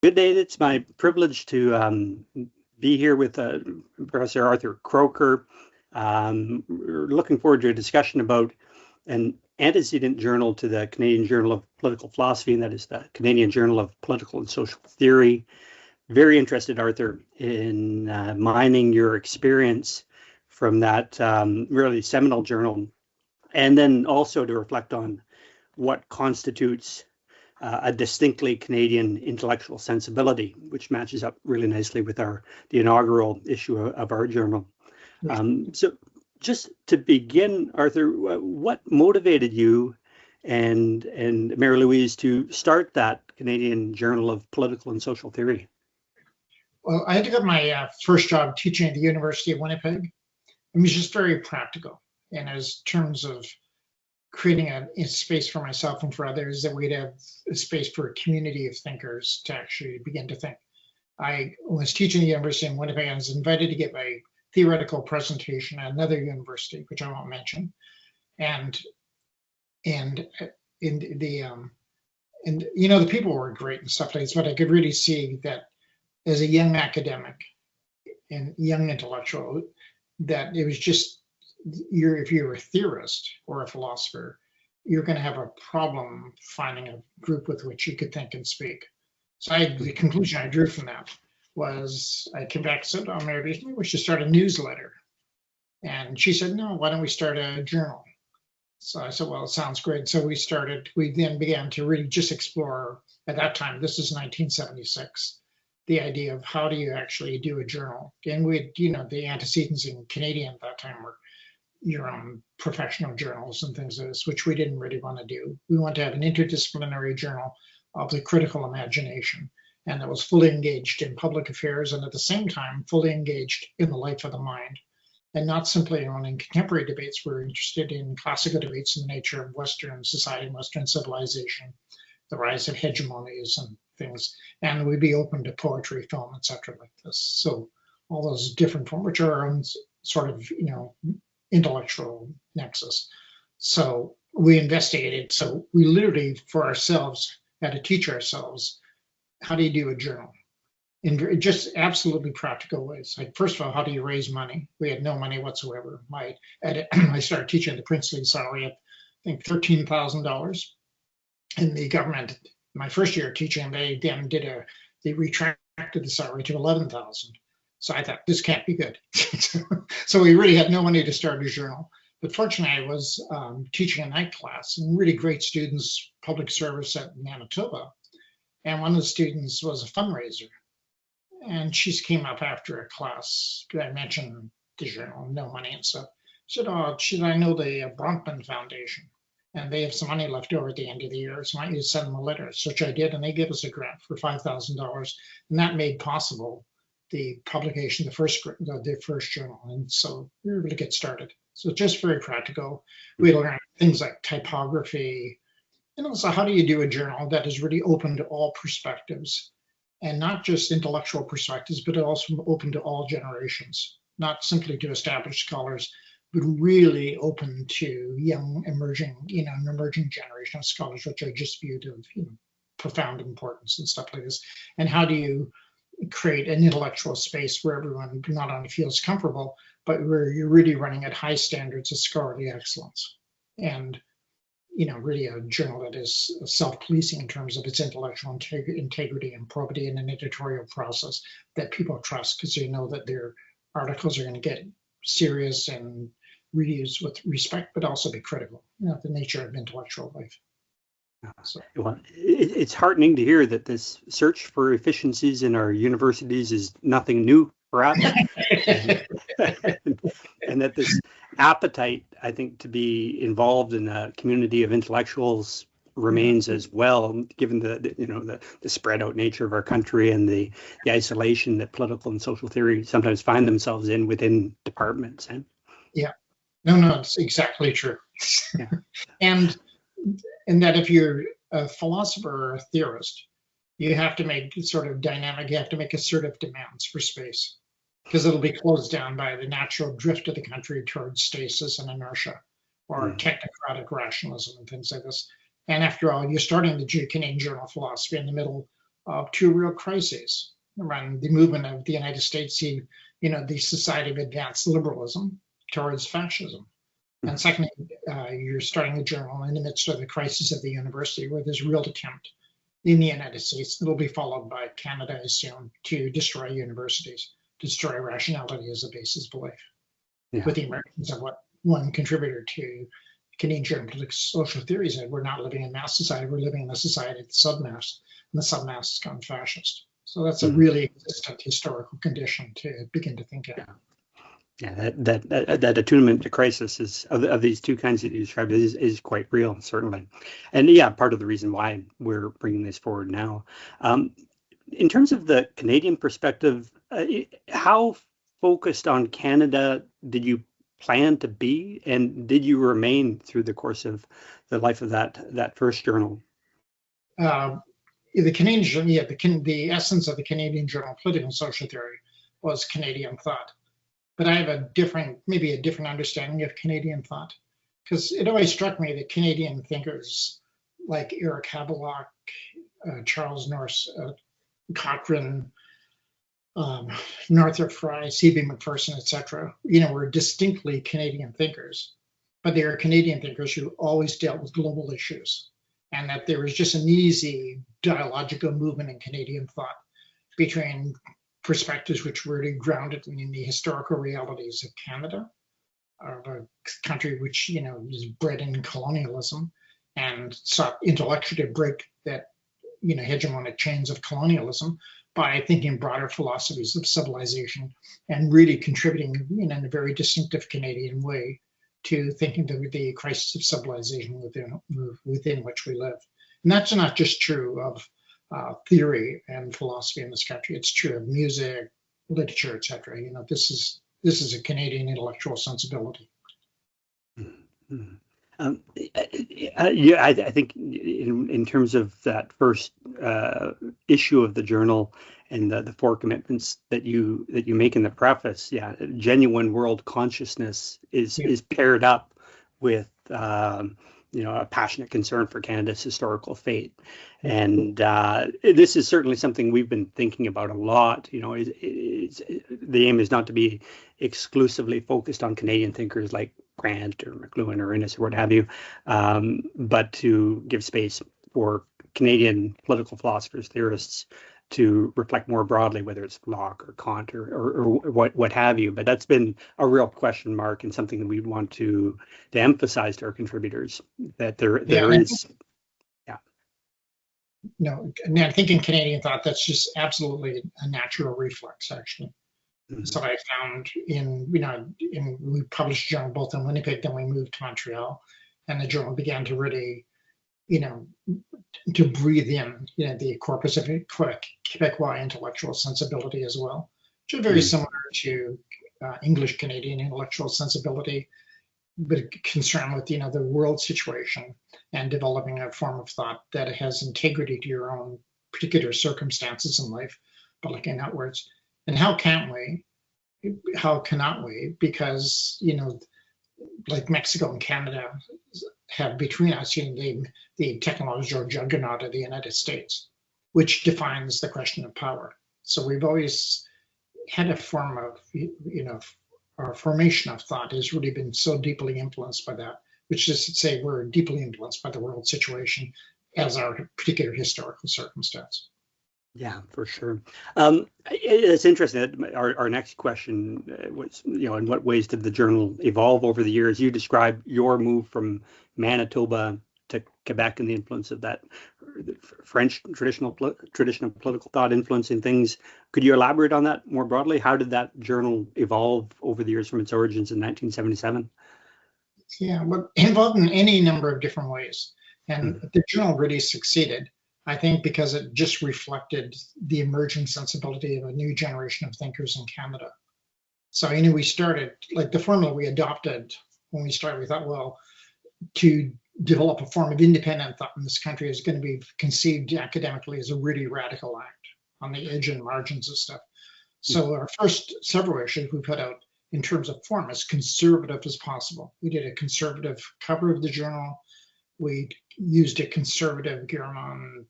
Good day. It's my privilege to be here with Professor Arthur Kroker. We're looking forward to a discussion about an antecedent journal to the Canadian Journal of Political Philosophy, and that is the Canadian Journal of Political and Social Theory. Very interested, Arthur, in mining your experience from that really seminal journal, and then also to reflect on what constitutes a distinctly Canadian intellectual sensibility, which matches up really nicely with the inaugural issue of our journal. So just to begin, Arthur, what motivated you and Mary Louise to start that Canadian Journal of Political and Social Theory? Well, I had to get my first job teaching at the University of Winnipeg. It was just very practical, and as terms of creating a space for myself and for others, that we'd have a space for a community of thinkers to actually begin to think. I was teaching at the University of Winnipeg. I was invited to give a theoretical presentation at another university, which I won't mention, and the people were great and stuff like this, but I could really see that as a young academic and young intellectual, that it was just, if you're a theorist or a philosopher, you're going to have a problem finding a group with which you could think and speak. So the conclusion I drew from that was, I came back and said, "Oh, Emeritus, we should start a newsletter." And she said, "No, why don't we start a journal?" So I said, "Well, it sounds great." So we then began to really just explore, at that time, this is 1976, the idea of how do you actually do a journal. And the antecedents in Canadian at that time were your own professional journals and things like this, which we didn't really want to do. We want to have an interdisciplinary journal of the critical imagination, and that was fully engaged in public affairs and at the same time fully engaged in the life of the mind, and not simply in contemporary debates. We're interested in classical debates in the nature of Western society and Western civilization, the rise of hegemonies and things, and we'd be open to poetry, film, etc. like this. So all those different forms, which are our own sort of, intellectual nexus. So we investigated. So we literally, for ourselves, had to teach ourselves, how do you do a journal in just absolutely practical ways. Like, first of all, how do you raise money? We had no money whatsoever. I started teaching the princely salary of, I think, $13,000. And the government, my first year of teaching, they retracted the salary to 11,000. So I thought, this can't be good. So we really had no money to start a journal. But fortunately, I was teaching a night class, and really great students, public service at Manitoba. And one of the students was a fundraiser. And she came up after a class. I mentioned the journal, no money and stuff. She said, I know the Bronfman Foundation, and they have some money left over at the end of the year, so I want you to send them a letter, which I did, and they gave us a grant for $5,000, and that made possible the publication, the first journal, and so we were able to get started. So just very practical. We learned things like typography, and also how do you do a journal that is really open to all perspectives, and not just intellectual perspectives, but also open to all generations, not simply to established scholars, but really open to young, emerging generation of scholars, which are just viewed of profound importance and stuff like this. And how do you create an intellectual space where everyone not only feels comfortable, but where you're really running at high standards of scholarly excellence, and really a journal that is self-policing in terms of its intellectual integrity and probity, in an editorial process that people trust, because they know that their articles are going to get serious and reused with respect, but also be critical, the nature of intellectual life. So. Well, it's heartening to hear that this search for efficiencies in our universities is nothing new for us, and that this appetite, I think, to be involved in a community of intellectuals remains as well, given the spread out nature of our country and the isolation that political and social theory sometimes find themselves in within departments. Yeah, no, it's exactly true. Yeah. And that if you're a philosopher or a theorist, you have to make sort of dynamic, you have to make assertive demands for space, because it'll be closed down by the natural drift of the country towards stasis and inertia, or technocratic rationalism and things like this. And after all, you're starting the Canadian Journal of Philosophy in the middle two real crises around the movement of the United States, the society of advanced liberalism towards fascism. And secondly, you're starting the journal in the midst of the crisis of the university, where there's a real attempt in the United States that will be followed by Canada, I assume, to destroy universities, destroy rationality as a basis of belief. Yeah. With the emergence of what one contributor to Canadian Journal of Political Social Theory said, we're not living in mass society, we're living in a society of the submass, and the submass has gone fascist. So that's a really existent historical condition to begin to think of. Yeah, that attunement to crisis of these two kinds that you described is quite real, certainly, and yeah, part of the reason why we're bringing this forward now. In terms of the Canadian perspective, how focused on Canada did you plan to be, and did you remain through the course of the life of that first journal? The Canadian, the essence of the Canadian Journal of Political and Social Theory was Canadian thought. But I have maybe a different understanding of Canadian thought, because it always struck me that Canadian thinkers like Eric Havelock, Charles Norris, Cochrane, Northrop Frye, C.B. Macpherson, etc., were distinctly Canadian thinkers, but they were Canadian thinkers who always dealt with global issues, and that there was just an easy dialogical movement in Canadian thought between perspectives which were really grounded in the historical realities of Canada, of a country which is bred in colonialism and sought intellectually to break that hegemonic chains of colonialism by thinking broader philosophies of civilization and really contributing in a very distinctive Canadian way to thinking the crisis of civilization within which we live. And that's not just true of theory and philosophy in this country. It's true of music, literature, etc. This is a Canadian intellectual sensibility. Mm-hmm. I think in terms of that first issue of the journal and the four commitments that you make in the preface, genuine world consciousness is paired up with a passionate concern for Canada's historical fate. And this is certainly something we've been thinking about a lot. The aim is not to be exclusively focused on Canadian thinkers like Grant or McLuhan or Innis or what have you, but to give space for Canadian political philosophers, theorists, to reflect more broadly, whether it's Locke or Kant or what have you. But that's been a real question mark and something that we want to emphasize to our contributors, that there is. No, and I think in Canadian thought, that's just absolutely a natural reflex, actually. Mm-hmm. So I found we published a journal both in Winnipeg, then we moved to Montreal, and the journal began to really, to breathe in, the corpus of Quebecois intellectual sensibility as well, which is very similar to English Canadian intellectual sensibility, but concerned with, the world situation and developing a form of thought that has integrity to your own particular circumstances in life, but looking outwards. And how cannot we? Because, like Mexico and Canada have between us, the technological juggernaut of the United States, which defines the question of power. So we've always had a form of, our formation of thought has really been so deeply influenced by that, which is to say we're deeply influenced by the world situation as our particular historical circumstance. Yeah, for sure. It's interesting that our next question was, in what ways did the journal evolve over the years? You described your move from Manitoba to Quebec and the influence of that French traditional political thought influencing things. Could you elaborate on that more broadly? How did that journal evolve over the years from its origins in 1977? Yeah, well, involved in any number of different ways. And the journal really succeeded, I think, because it just reflected the emerging sensibility of a new generation of thinkers in Canada. So, we started, like the formula we adopted when we started, we thought, well, to develop a form of independent thought in this country is going to be conceived academically as a really radical act on the edge and margins of stuff. So our first several issues we put out in terms of form as conservative as possible. We did a conservative cover of the journal. We used a conservative Guillemot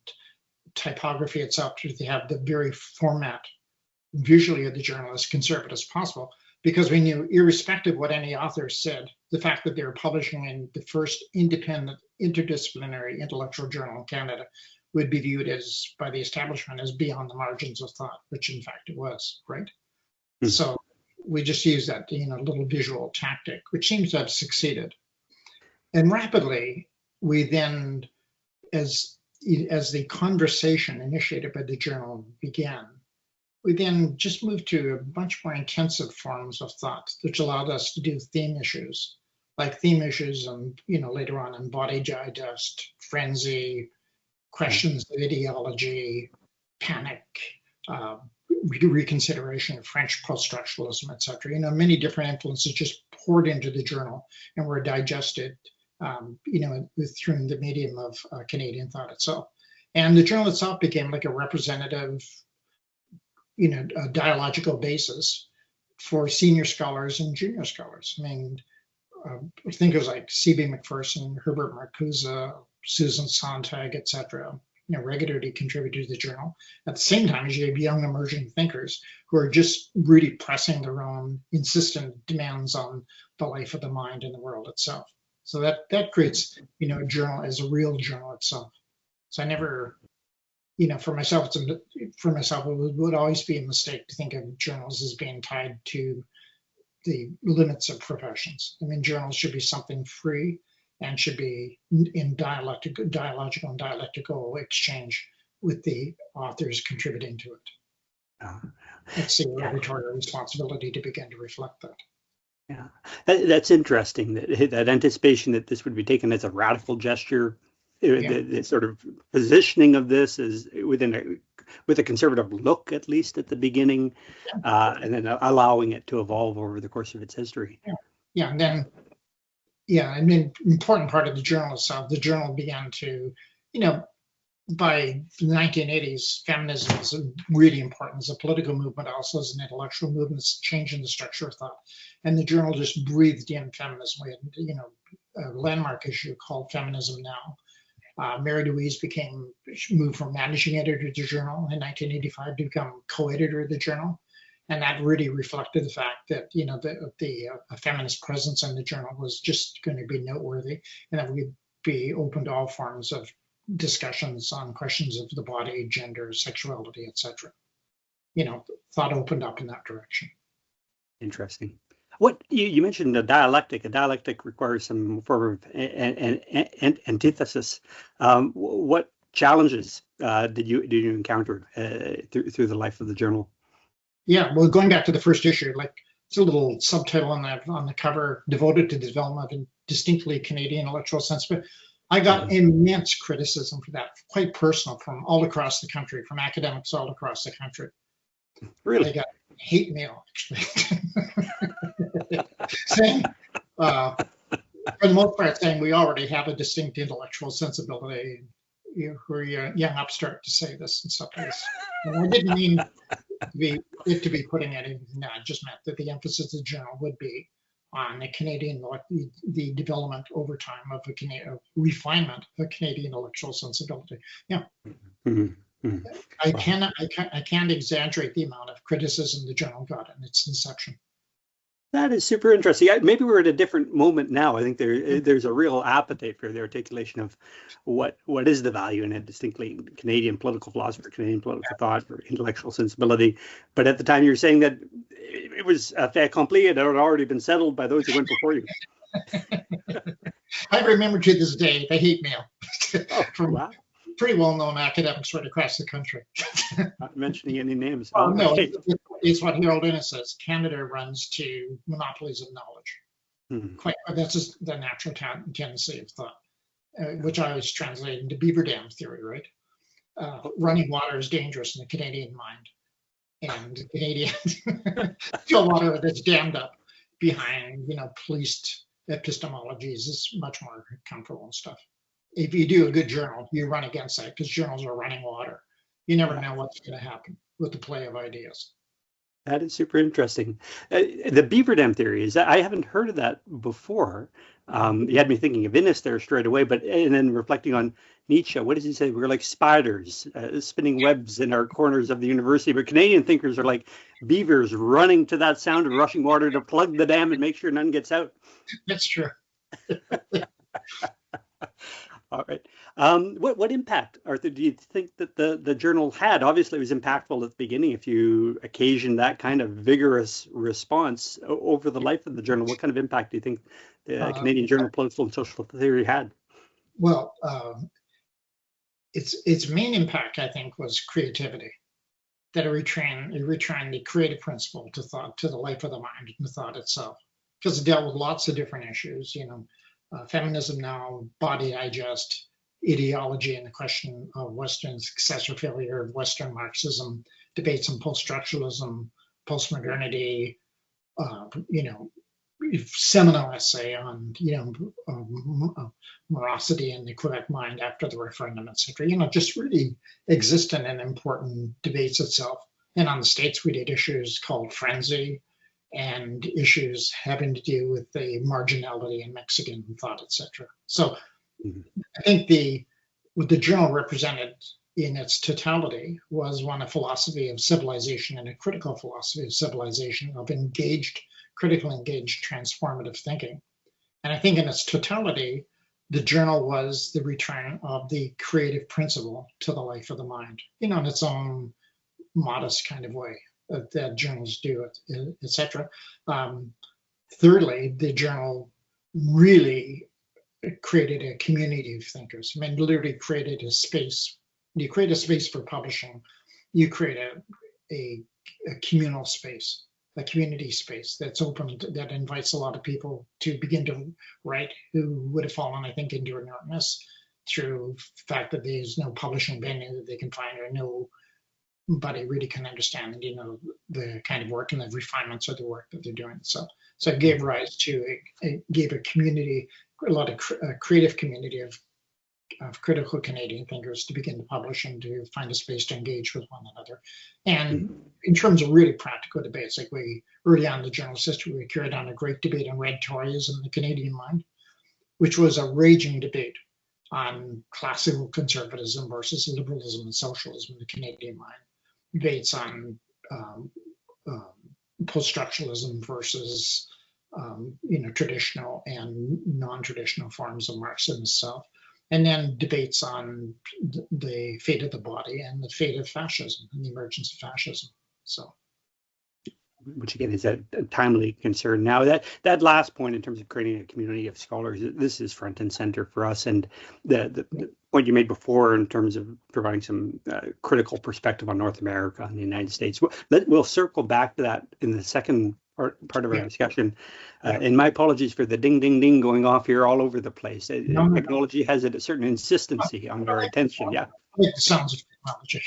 typography itself, to have the very format visually of the journal as conservative as possible, because we knew, irrespective of what any author said, the fact that they were publishing in the first independent interdisciplinary intellectual journal in Canada would be viewed as, by the establishment, as beyond the margins of thought, which in fact it was, right? Hmm. So we just used that, little visual tactic, which seems to have succeeded. And rapidly, we then, as the conversation initiated by the journal began, we then just moved to a much more intensive forms of thought, which allowed us to do theme issues, and later on in Body Digest, Frenzy, Questions of Ideology, Panic, reconsideration of French post-structuralism, etc. Many different influences just poured into the journal and were digested, through the medium of Canadian thought itself. And the journal itself became like a representative, a dialogical basis for senior scholars and junior scholars. I mean, thinkers like C.B. Macpherson, Herbert Marcuse, Susan Sontag, etc., regularly contributed to the journal. At the same time as you have young emerging thinkers who are just really pressing their own insistent demands on the life of the mind and the world itself. So that creates, a journal as a real journal itself. So I never, for myself, it would always be a mistake to think of journals as being tied to the limits of professions. I mean, journals should be something free and should be in dialogical and dialectical exchange with the authors contributing to it. It's the editorial responsibility to begin to reflect that. Yeah, that's interesting. That anticipation that this would be taken as a radical gesture, the sort of positioning of this is with a conservative look, at least at the beginning, and then allowing it to evolve over the course of its history. And then, and then important part of the journal itself. The journal began to, by the 1980s, feminism is really important as a political movement, also as an intellectual movement. It's changing the structure of thought. And the journal just breathed in feminism. We had, a landmark issue called Feminism Now. Mary Louise moved from managing editor of the journal in 1985 to become co-editor of the journal. And that really reflected the fact that, the feminist presence in the journal was just going to be noteworthy, and that we'd be open to all forms of discussions on questions of the body, gender, sexuality, etc. Thought opened up in that direction. Interesting. What you mentioned a dialectic. A dialectic requires some form of antithesis. What challenges did you encounter through the life of the journal? Yeah, well, going back to the first issue, it's a little subtitle on the cover, devoted to the development of a distinctly Canadian intellectual sensibility. I got immense criticism for that, quite personal, from all across the country, from academics all across the country. Really? I got hate mail, actually. Saying, for the most part, saying we already have a distinct intellectual sensibility. Who are you, young upstart, to say this and stuff like this? And I didn't mean to be putting anything. No, I just meant that the emphasis of the journal would be on the development over time of refinement of a Canadian intellectual sensibility. Yeah. Mm-hmm. I can't exaggerate the amount of criticism the journal got in its inception. That is super interesting. Maybe we're at a different moment now. I think there's a real appetite for the articulation of what is the value in a distinctly Canadian political philosophy, Canadian political thought, or intellectual sensibility. But at the time, you're saying that it was a fait accompli. It had already been settled by those who went before you. I remember to this day the hate mail from wow. pretty well-known academics right across the country. Not mentioning any names. No, it's what Harold Innis says. Canada runs to monopolies of knowledge. That's just the natural tendency of thought, which I always translate into beaver dam theory, right? Running water is dangerous in the Canadian mind. And Canadian still water that's dammed up behind, policed epistemologies is much more comfortable and stuff. If you do a good journal, you run against that because journals are running water. You never know what's going to happen with the play of ideas. That is super interesting. The beaver dam theory I haven't heard of that before. You had me thinking of Innis there straight away, and then reflecting on Nietzsche, what does he say? We're like spiders spinning webs in our corners of the university. But Canadian thinkers are like beavers running to that sound of rushing water to plug the dam and make sure none gets out. That's true. All right. What impact, Arthur, do you think that the journal had? Obviously, it was impactful at the beginning. If you occasioned that kind of vigorous response over the life of the journal, what kind of impact do you think the Canadian Journal of Political and Social Theory had? Well, its main impact, I think, was creativity. That it retrained the creative principle to thought, to the life of the mind and the thought itself, because it dealt with lots of different issues. Feminism now, body digest, ideology, and the question of Western success or failure of Western Marxism, debates on post-structuralism, postmodernity, seminal essay on, morosity and the Quebec mind after the referendum, etc. Just really existent and important debates itself. And on the States, we did issues called Frenzy, and issues having to do with the marginality in Mexican thought, etc. So I think what the journal represented in its totality was one, a philosophy of civilization and a critical philosophy of civilization, of critically engaged, transformative thinking. And I think in its totality, the journal was the return of the creative principle to the life of the mind, in its own modest kind of way that journals do, etc. Thirdly, the journal really created a community of thinkers. I mean, literally created a space. You create a space for publishing. You create a communal space, a community space that's open, that invites a lot of people to begin to write who would have fallen, I think, into inertness through the fact that there's no publishing venue that they can find, or nobody really can understand, the kind of work and the refinements of the work that they're doing. So it gave rise to, it gave a community, a lot of creative community of critical Canadian thinkers to begin to publish and to find a space to engage with one another. And in terms of really practical debates, like early on in the journal's history, we carried on a great debate on red Toryism in the Canadian mind, which was a raging debate on classical conservatism versus liberalism and socialism in the Canadian mind. Debates on post-structuralism versus traditional and non-traditional forms of Marxism itself, and then debates on the fate of the body and the fate of fascism and the emergence of fascism. So, which again is a timely concern. Now that last point in terms of creating a community of scholars, this is front and center for us. And the point you made before in terms of providing some critical perspective on North America and the United States, we'll circle back to that in the second part of our discussion. And my apologies for the ding, ding, ding going off here all over the place. Technology has a certain insistency on our attention. Yeah. I like the sounds of technology.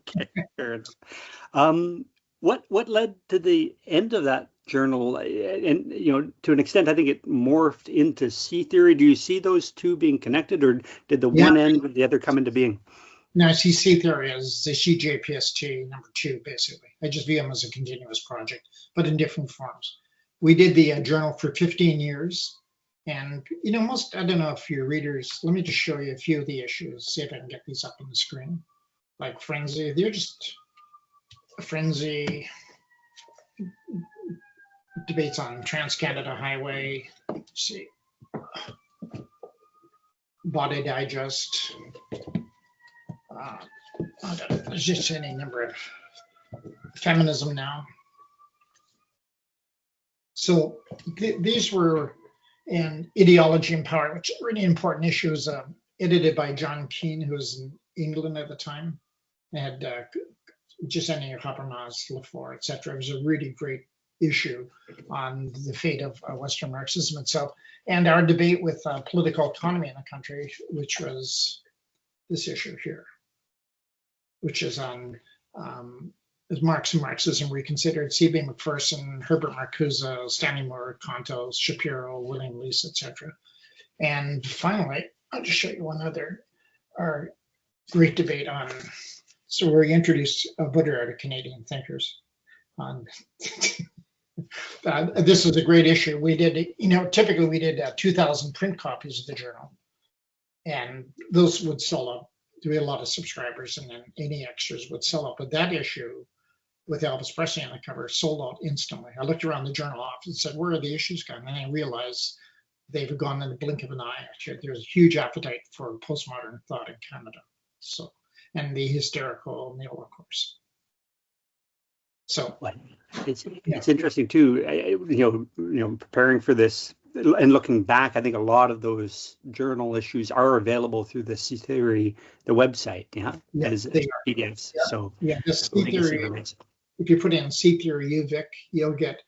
Okay, fair enough. What led to the end of that journal? And to an extent, I think it morphed into CTheory. Do you see those two being connected, or did the one end with the other come into being? No, I see CTheory as the CJPST number 2, basically. I just view them as a continuous project, but in different forms. We did the journal for 15 years. And, I don't know if your readers, let me just show you a few of the issues, see if I can get these up on the screen. Like Frenzy, they're just Frenzy, debates on Trans-Canada Highway, let's see, Body Digest, there's just any number of feminism now. So these were in Ideology and Power, which is a really important issue, was edited by John Keane, who was in England at the time. They had Gisèle Habermas, Lafleur, etc. It was a really great issue on the fate of Western Marxism itself, and our debate with political autonomy in the country, which was this issue here, which is on is Marx and Marxism Reconsidered, C.B. Macpherson, Herbert Marcuse, Stanley Moore, Contos, Shapiro, William Lease, etc. And finally, I'll just show you one other, our great debate on, so where we introduced Baudrillard to Canadian thinkers. This was a great issue. We did, typically we did 2,000 print copies of the journal. and those would sell up. There would be a lot of subscribers, and then any extras would sell out. But that issue with Elvis Presley on the cover sold out instantly. I looked around the journal office and said, "Where are the issues going?" And I realized they've gone in the blink of an eye. Actually, there's a huge appetite for postmodern thought in Canada. So, and the hysterical male, of course. So, Well, it's yeah, it's interesting too. Preparing for this and looking back, I think a lot of those journal issues are available through the CTheory, the website, yeah, yeah, as they are. PDFs. Yeah, So yeah. The I think it's CTheory. nice. If you put in CTheory UVic, you'll get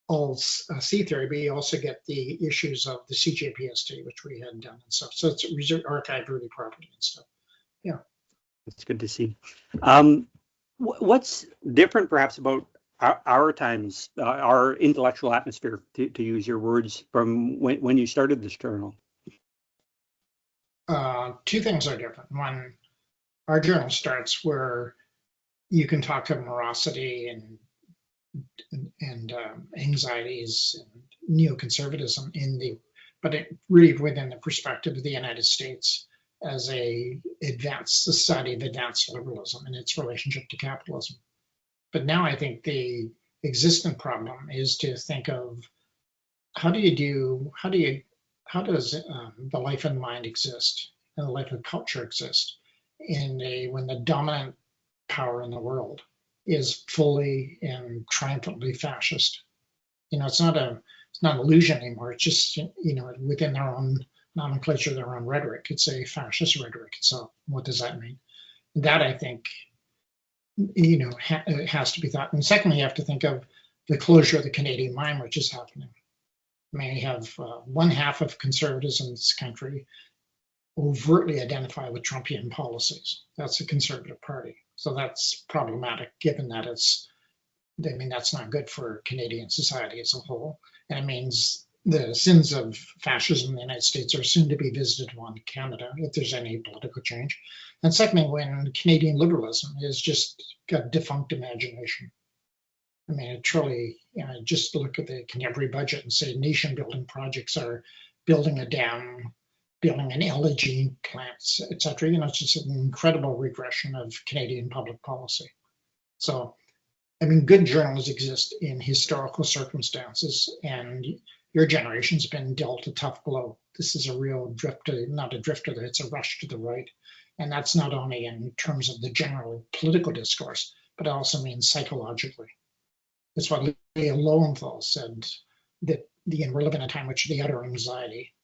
all CTheory, but you also get the issues of the CJPST, which we had done and stuff. So it's archived really properly and stuff. Yeah. It's good to see. What's different, perhaps, about our times, our intellectual atmosphere, to use your words, from when you started this journal? Two things are different. One, our journal starts where you can talk of morosity and anxieties and neoconservatism but it really within the perspective of the United States as a advanced society of advanced liberalism and its relationship to capitalism. But now I think the existent problem is to think of how does the life and mind exist and the life of culture exist when the dominant power in the world is fully and triumphantly fascist. It's not an illusion anymore. It's just within their own nomenclature, their own rhetoric. It's a fascist rhetoric. So what does that mean? That I think it has to be thought. And secondly, you have to think of the closure of the Canadian mind, which is happening. I mean, you have one half of conservatives in this country overtly identify with Trumpian policies. That's the Conservative Party. So that's problematic, given that that's not good for Canadian society as a whole. And it means the sins of fascism in the United States are soon to be visited on Canada if there's any political change. And secondly, when Canadian liberalism is just got defunct imagination. I mean, truly, just look at the contemporary budget and say nation building projects are building a dam, building an LNG plant, et cetera. It's just an incredible regression of Canadian public policy. So, I mean, good journals exist in historical circumstances, and your generation's been dealt a tough blow. This is a real not a drifter, it's a rush to the right. And that's not only in terms of the general political discourse, but it also means psychologically. That's what Leah Lowenthal said, that we're living in a time in which the utter anxiety,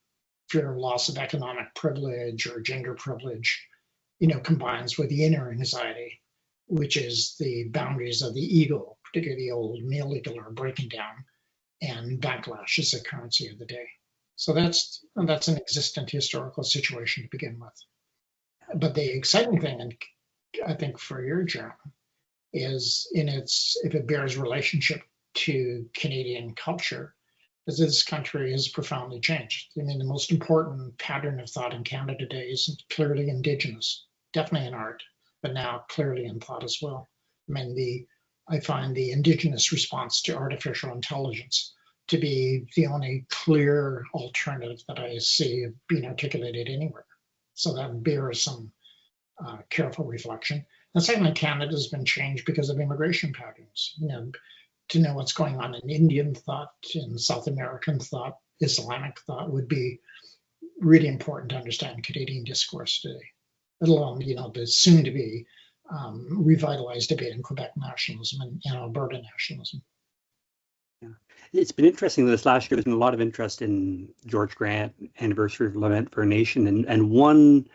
fear of loss of economic privilege or gender privilege, combines with the inner anxiety, which is the boundaries of the ego, particularly the old male ego, are breaking down, and backlash is the currency of the day. So that's an existent historical situation to begin with. But the exciting thing, and I think for your journal, is if it bears relationship to Canadian culture, is this country has profoundly changed. I mean, the most important pattern of thought in Canada today is clearly Indigenous, definitely in art, but now clearly in thought as well. I mean, I find the Indigenous response to artificial intelligence to be the only clear alternative that I see being articulated anywhere. So that bears some careful reflection. And secondly, Canada has been changed because of immigration patterns. To know what's going on in Indian thought, in South American thought, Islamic thought would be really important to understand Canadian discourse today, let alone, the soon to be revitalized debate in Quebec nationalism and Alberta nationalism. Yeah. It's been interesting this last year. There's been a lot of interest in George Grant, Anniversary of Lament for a Nation, and one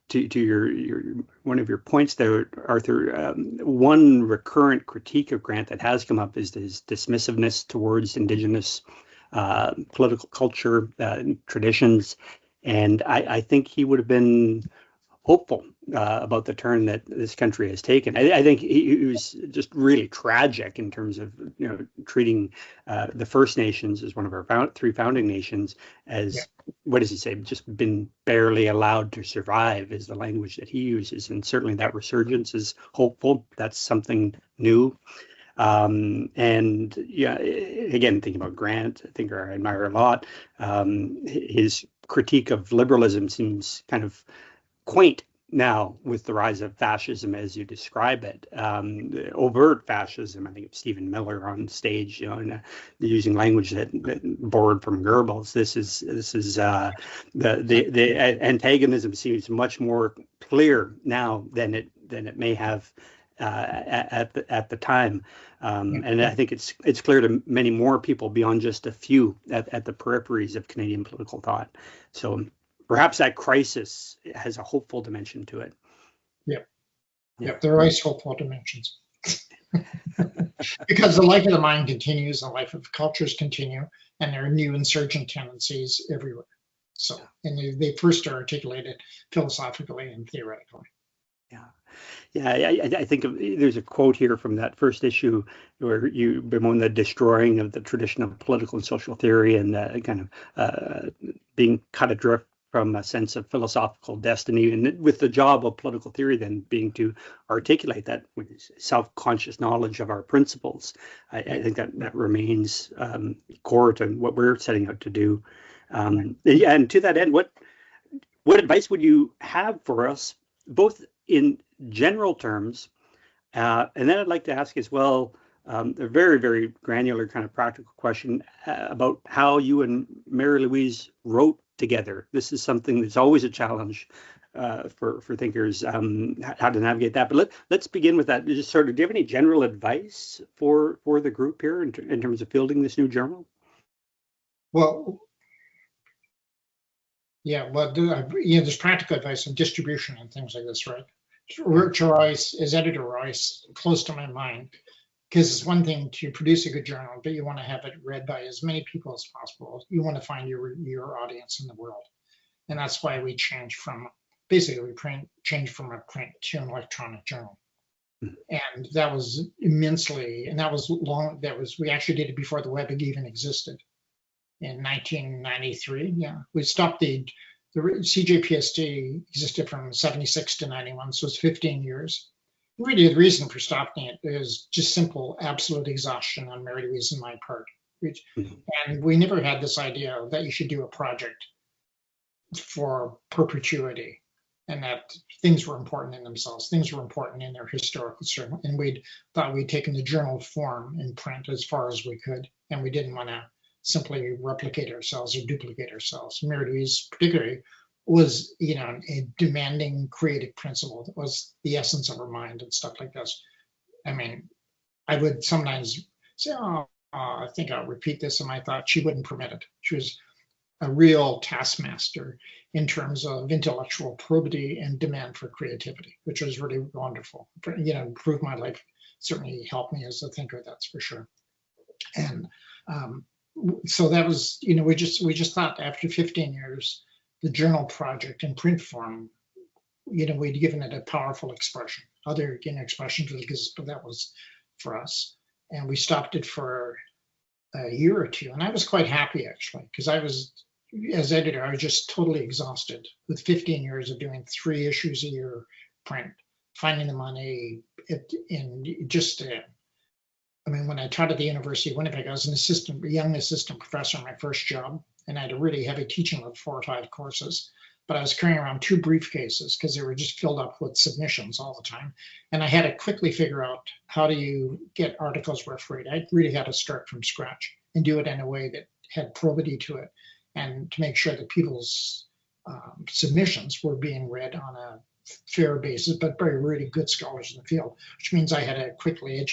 to your one of your points there, Arthur. One recurrent critique of Grant that has come up is his dismissiveness towards Indigenous political culture, traditions, and I think he would have been hopeful about the turn that this country has taken. I think he was just really tragic in terms of treating the First Nations as one of our three founding nations as, what does he say, just been barely allowed to survive is the language that he uses. And certainly that resurgence is hopeful. That's something new. And yeah, again, thinking about Grant, I think I admire a lot his critique of liberalism seems kind of quaint now with the rise of fascism as you describe it, overt fascism. I think of Stephen Miller on stage, and using language that borrowed from Goebbels. This is the antagonism seems much more clear now than it may have at the time, and I think it's clear to many more people beyond just a few at the peripheries of Canadian political thought. So perhaps that crisis has a hopeful dimension to it. Yep, there are always hopeful dimensions. Because the life of the mind continues, the life of cultures continue, and there are new insurgent tendencies everywhere. So, and they first are articulated philosophically and theoretically. I think there's a quote here from that first issue where you bemoan the destroying of the tradition of political and social theory and kind of being cut adrift from a sense of philosophical destiny, and with the job of political theory then being to articulate that with self-conscious knowledge of our principles. I think that remains core to what we're setting out to do. And to that end, what advice would you have for us, both in general terms, and then I'd like to ask as well a very, very granular kind of practical question about how you and Mary Louise wrote together. This is something that's always a challenge for thinkers, how to navigate that. But let's begin with that. Just sort of, do you have any general advice for the group here in terms of fielding this new journal? Well, there's practical advice on distribution and things like this, right? To Royce, as editor Royce, close to my mind, because it's one thing to produce a good journal, but you want to have it read by as many people as possible. You want to find your audience in the world, and that's why we changed from a print to an electronic journal, and that was immensely, and that was long. We actually did it before the web even existed. In 1993, we stopped the CJPSD existed from 76 to 91, so it's 15 years. Really, the reason for stopping it is just simple, absolute exhaustion on Mary Louise and my part. And we never had this idea that you should do a project for perpetuity and that things were important in themselves. Things were important in their historical circle. And we thought we'd taken the journal form in print as far as we could, and we didn't want to simply replicate ourselves or duplicate ourselves. Mary Louise particularly was, a demanding creative principle that was the essence of her mind and stuff like this. I mean, I would sometimes say, I think I'll repeat this, and I thought she wouldn't permit it. She was a real taskmaster in terms of intellectual probity and demand for creativity, which was really wonderful. Improved my life, certainly helped me as a thinker, that's for sure. And so that was, we just thought after 15 years, the journal project in print form, we'd given it a powerful expression. Other expressions would exist, but that was for us. And we stopped it for a year or two. And I was quite happy, actually, because as editor, I was just totally exhausted with 15 years of doing 3 issues a year print, finding the money, when I taught at the University of Winnipeg, I was a young assistant professor in my first job, and I had a really heavy teaching load, 4 or 5 courses. But I was carrying around 2 briefcases because they were just filled up with submissions all the time. And I had to quickly figure out, how do you get articles worth read? I really had to start from scratch and do it in a way that had probity to it, and to make sure that people's submissions were being read on a fair basis, but by really good scholars in the field, which means I had to quickly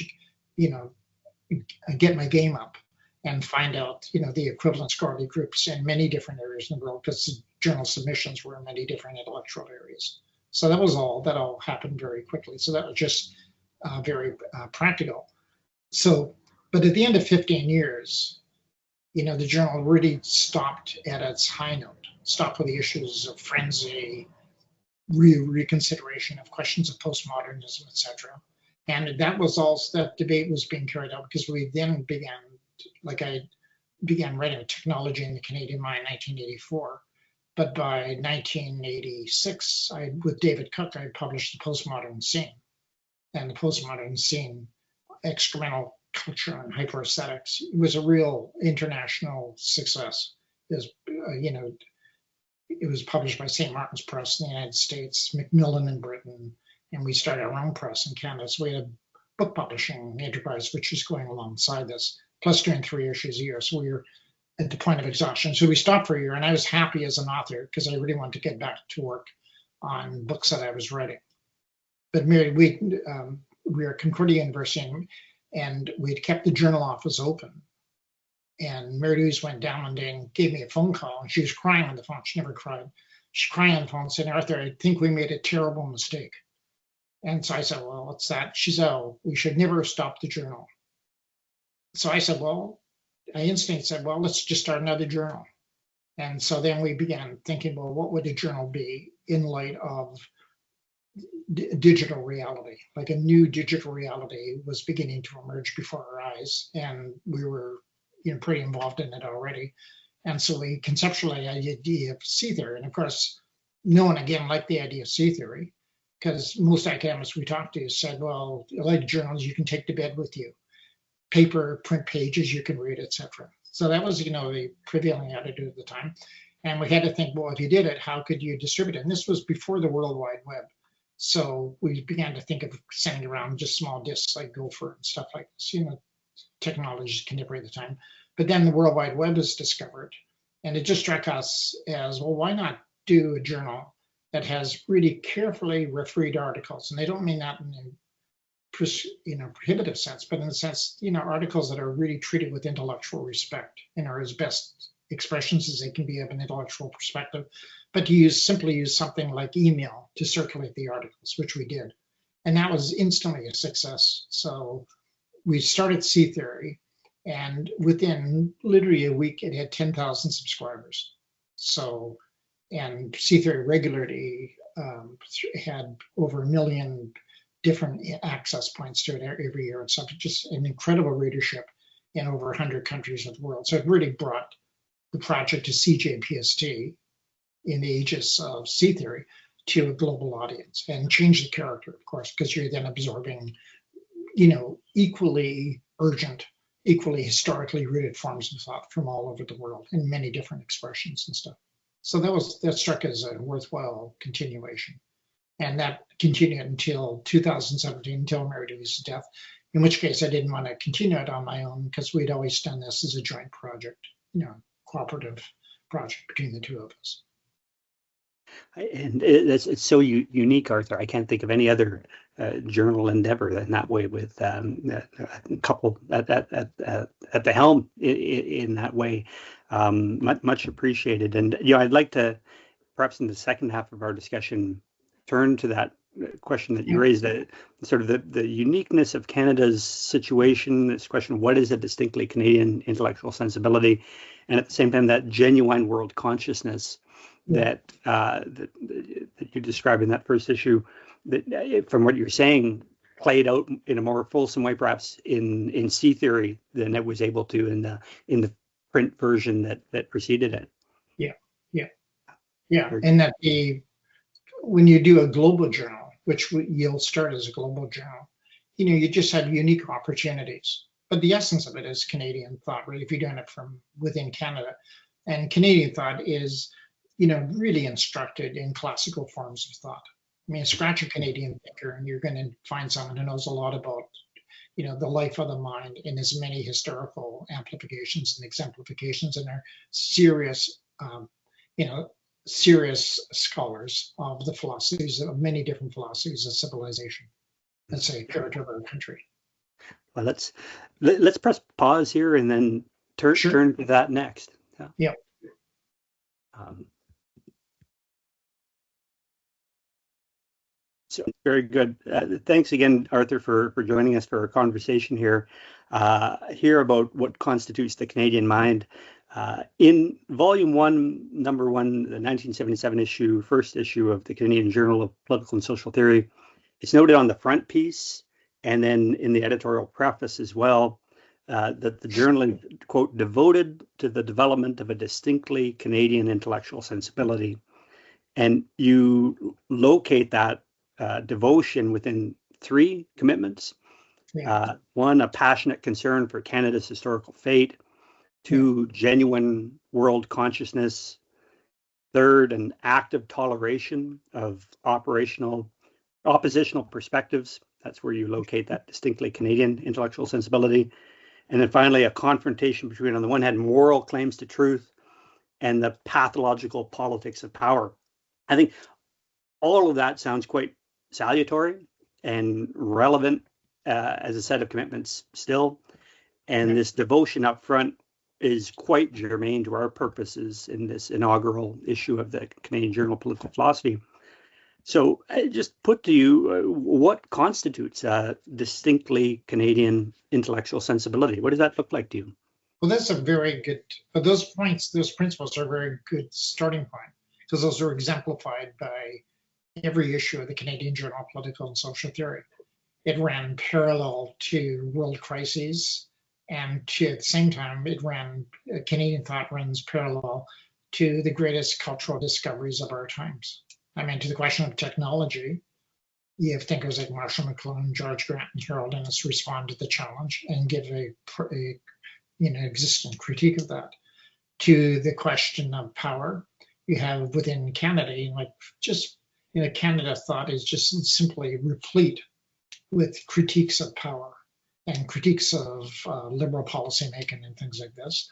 get my game up and find out, the equivalent scholarly groups in many different areas in the world, because journal submissions were in many different intellectual areas. So that all happened very quickly. So that was just very practical. So, but at the end of 15 years, the journal really stopped at its high note, stopped with the issues of frenzy, reconsideration of questions of postmodernism, etc. And that debate was being carried out because we then I began writing Technology in the Canadian Mind in 1984. But by 1986, with David Cook, I published The Postmodern Scene. And the postmodern scene, experimental culture and hyperesthetics, was a real international success. it was published by St. Martin's Press in the United States, McLuhan in Britain, and we started our own press in Canada. So we had a book publishing enterprise, which was going alongside this, plus doing 3 issues a year. So we were at the point of exhaustion. So we stopped for a year, and I was happy as an author because I really wanted to get back to work on books that I was writing. But we were at Concordia University, and we'd kept the journal office open. And Emeritus went down one day and gave me a phone call, and she was crying on the phone. She never cried. She cried on the phone and said, "Arthur, I think we made a terrible mistake." And so I said, "Well, what's that?" She said, "Oh, we should never have stopped the journal." So I said, well, I instantly said, well, let's just start another journal. And so then we began thinking, well, what would a journal be in light of digital reality? Like a new digital reality was beginning to emerge before our eyes, and we were pretty involved in it already. And so we conceptualized the idea of CTheory. And of course, no one again liked the idea of CTheory, because most academics we talked to said, well, like journals, you can take to bed with you. Paper, print pages, you can read, etc. So that was, the prevailing attitude at the time. And we had to think, well, if you did it, how could you distribute it? And this was before the World Wide Web. So we began to think of sending around just small discs like Gopher and stuff like this, technologies contemporary at the time. But then the World Wide Web was discovered. And it just struck us as, well, why not do a journal that has really carefully refereed articles? And they don't mean that in prohibitive sense, but in the sense, articles that are really treated with intellectual respect and are as best expressions as they can be of an intellectual perspective, but to simply use something like email to circulate the articles, which we did. And that was instantly a success. So we started CTheory, and within literally a week, it had 10,000 subscribers. So, and CTheory regularly had over 1 million different access points to it every year and stuff. Just an incredible readership in over 100 countries of the world. So it really brought the project to CJPST in the aegis of CTheory to a global audience and changed the character, of course, because you're then absorbing, equally urgent, equally historically rooted forms of thought from all over the world in many different expressions and stuff. So that struck as a worthwhile continuation. And that continued until 2017, until Emeritus' death, in which case I didn't want to continue it on my own because we'd always done this as a joint project, cooperative project between the two of us. And it's so unique, Arthur. I can't think of any other journal endeavor in that way, with a couple at the helm in that way. Much appreciated. And I'd like to, perhaps in the second half of our discussion, turn to that question that you raised, that sort of the uniqueness of Canada's situation, this question, what is a distinctly Canadian intellectual sensibility, and at the same time that genuine world consciousness that you described in that first issue, that from what you're saying played out in a more fulsome way perhaps in CTheory than it was able to in the print version that preceded it. Yeah. And that when you do a global journal, which you'll start as a global journal, you just have unique opportunities. But the essence of it is Canadian thought, really, if you're doing it from within Canada. And Canadian thought is, really instructed in classical forms of thought. I mean, scratch a Canadian thinker and you're going to find someone who knows a lot about, the life of the mind in as many historical amplifications and exemplifications, and are serious, serious scholars of the philosophies, of many different philosophies of civilization. Let's say character of our country. Well, let's press pause here and then turn to that next. Yeah. So very good. Thanks again, Arthur, for joining us for our conversation here. Here about what constitutes the Canadian mind. In Volume 1, Number 1, the 1977 first issue of the Canadian Journal of Political and Social Theory, it's noted on the front piece and then in the editorial preface as well that the journal is, quote, devoted to the development of a distinctly Canadian intellectual sensibility. And you locate that devotion within 3 commitments. Yeah. 1, a passionate concern for Canada's historical fate. 2, genuine world consciousness. Third, an active toleration of oppositional perspectives. That's where you locate that distinctly Canadian intellectual sensibility. And then finally, a confrontation between, on the one hand, moral claims to truth and the pathological politics of power. I think all of that sounds quite salutary and relevant as a set of commitments still. And this devotion up front is quite germane to our purposes in this inaugural issue of the Canadian Journal of Political Philosophy. So just put to you, what constitutes a distinctly Canadian intellectual sensibility? What does that look like to you? Well, that's a very good, but those points, those principles are a very good starting point, because those are exemplified by every issue of the Canadian Journal of Political and Social Theory. It ran parallel to world crises, and at the same time, Canadian thought runs parallel to the greatest cultural discoveries of our times. I mean, to the question of technology, you have thinkers like Marshall McLuhan, George Grant, and Harold Innis respond to the challenge and give a existent critique of that. To the question of power, you have within Canada, Canada thought is just simply replete with critiques of power and critiques of liberal policymaking and things like this.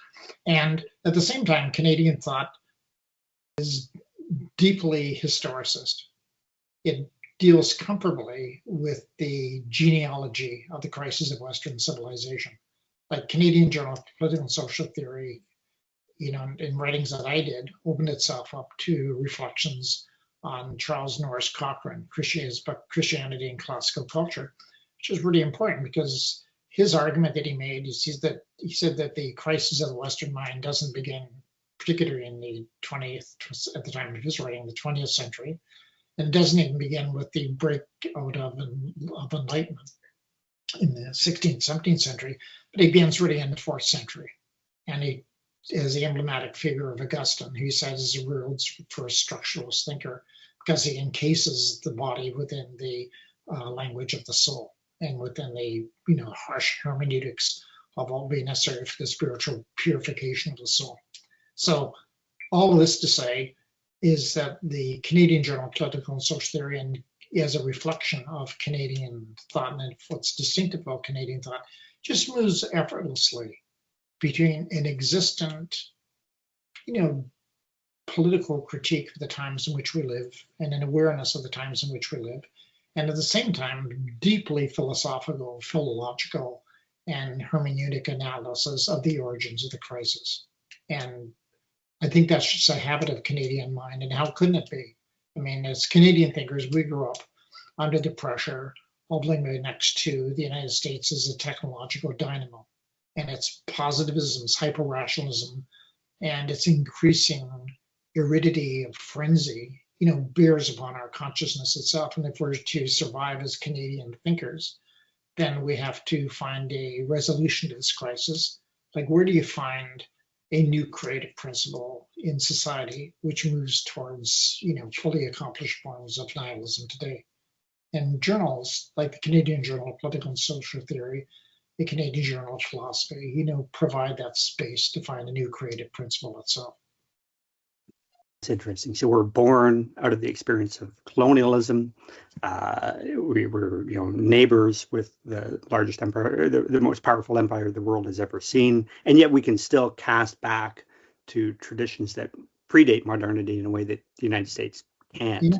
And at the same time, Canadian thought is deeply historicist. It deals comfortably with the genealogy of the crisis of Western civilization. Like Canadian Journal of Political and Social Theory, in writings that I did, opened itself up to reflections on Charles Norris Cochrane, Christianity and Classical Culture, which is really important because his argument that he made is he said that the crisis of the Western mind doesn't begin particularly in the 20th, at the time of his writing, the 20th century, and it doesn't even begin with the breakout of enlightenment in the 16th, 17th century, but he begins really in the 4th century. And he is the emblematic figure of Augustine, who he says is the world's first structuralist thinker, because he encases the body within the language of the soul and within the harsh hermeneutics of what will be necessary for the spiritual purification of the soul. So all of this to say is that the Canadian Journal of Political and Social Theory, and as a reflection of Canadian thought and what's distinctive about Canadian thought, just moves effortlessly between an existent, political critique of the times in which we live and an awareness of the times in which we live, and at the same time, deeply philosophical, philological, and hermeneutic analysis of the origins of the crisis. And I think that's just a habit of Canadian mind, and how couldn't it be? I mean, as Canadian thinkers, we grew up under the pressure, holding right next to the United States as a technological dynamo, and its positivism, its hyper-rationalism, and its increasing aridity of frenzy, bears upon our consciousness itself. And if we're to survive as Canadian thinkers, then we have to find a resolution to this crisis. Like, where do you find a new creative principle in society which moves towards, fully accomplished forms of nihilism today? And journals like the Canadian Journal of Political and Social Theory, the Canadian Journal of Philosophy, provide that space to find a new creative principle itself. It's interesting. So we're born out of the experience of colonialism. We were, neighbors with the largest empire, the most powerful empire the world has ever seen, and yet we can still cast back to traditions that predate modernity in a way that the United States can't.